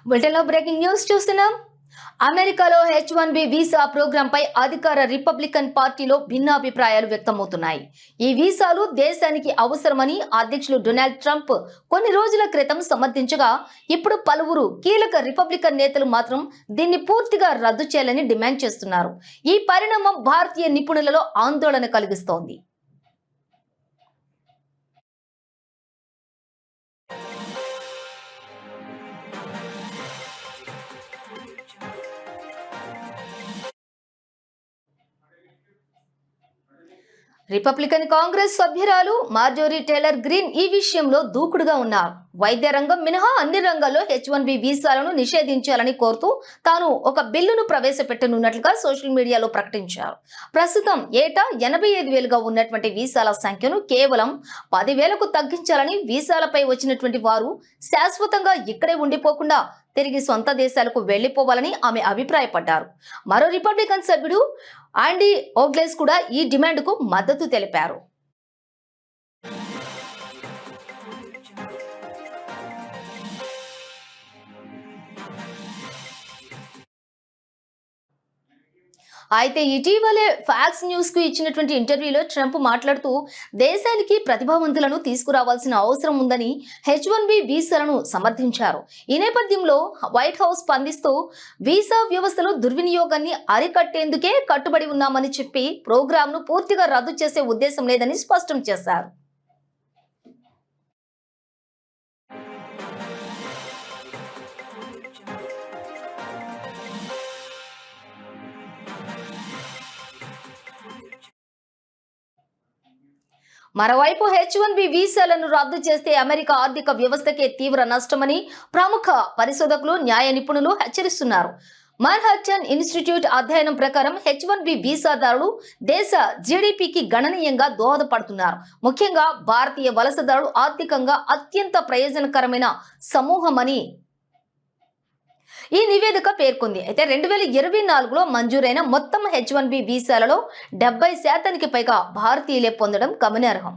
బులెటిన్లో breaking news చూస్తున్నాం. అమెరికాలో H1B వీసా ప్రోగ్రాం పై అధికార రిపబ్లికన్ పార్టీలో భిన్నాభిప్రాయాలు వ్యక్తమవుతున్నాయి. ఈ వీసాలు దేశానికి అవసరమని అధ్యక్షులు డొనాల్డ్ ట్రంప్ కొన్ని రోజుల క్రితం సమర్థించగా, ఇప్పుడు పలువురు కీలక రిపబ్లికన్ నేతలు మాత్రం దీన్ని పూర్తిగా రద్దు చేయాలని డిమాండ్ చేస్తున్నారు. ఈ పరిణామం భారతీయ నిపుణులలో ఆందోళన కలిగిస్తోంది. రిపబ్లికన్ కాంగ్రెస్ సభ్యురాలు మార్జోరీ టేలర్ గ్రీన్ ఈ విషయంలో దూకుడుగా ఉన్నారు. వైద్య రంగం మినహా అన్ని రంగాల్లో H1B వీసాలను నిషేధించాలని కోరుతూ తాను ఒక బిల్లును ప్రవేశపెట్టనున్నట్లుగా సోషల్ మీడియాలో ప్రకటించారు. ప్రస్తుతం ఏటా 85,000గా ఉన్నటువంటి వీసాల సంఖ్యను కేవలం 10,000కు తగ్గించాలని, వీసాలపై వచ్చినటువంటి వారు శాశ్వతంగా ఇక్కడే ఉండిపోకుండా తిరిగి సొంత దేశాలకు వెళ్లిపోవాలని ఆమె అభిప్రాయపడ్డారు. మరో రిపబ్లికన్ సభ్యుడు ఆండీ ఓగ్లెస్ కూడా ఈ డిమాండ్కు మద్దతు తెలిపారు. అయితే ఇటీవలే ఫాక్స్ న్యూస్ కు ఇచ్చినటువంటి ఇంటర్వ్యూలో ట్రంప్ మాట్లాడుతూ దేశానికి ప్రతిభావంతులను తీసుకురావాల్సిన అవసరం ఉందని H1B వీసాలను సమర్థించారు. ఈ నేపథ్యంలో వైట్ హౌస్ స్పందిస్తూ వీసా వ్యవస్థలో దుర్వినియోగాన్ని అరికట్టేందుకే కట్టుబడి ఉన్నామని చెప్పి ప్రోగ్రాంను పూర్తిగా రద్దు చేసే ఉద్దేశం లేదని స్పష్టం చేశారు. మరోవైపు H1B వీసాలను రద్దు చేస్తే అమెరికా ఆర్థిక వ్యవస్థకే తీవ్ర నష్టమని ప్రముఖ పరిశోధకులు, న్యాయ నిపుణులు హెచ్చరిస్తున్నారు. మన్హాటన్ ఇన్స్టిట్యూట్ అధ్యయనం ప్రకారం H1B వీసాదారులు దేశ జీడీపీకి గణనీయంగా దోహదపడుతున్నారు. ముఖ్యంగా భారతీయ వలసదారులు ఆర్థికంగా అత్యంత ప్రయోజనకరమైన సమూహమని ఈ నివేదిక పేర్కొంది. అయితే 2024లో మంజూరైన మొత్తం H1B వీసాలలో 70% పైగా భారతీయులే పొందడం గమనార్హం.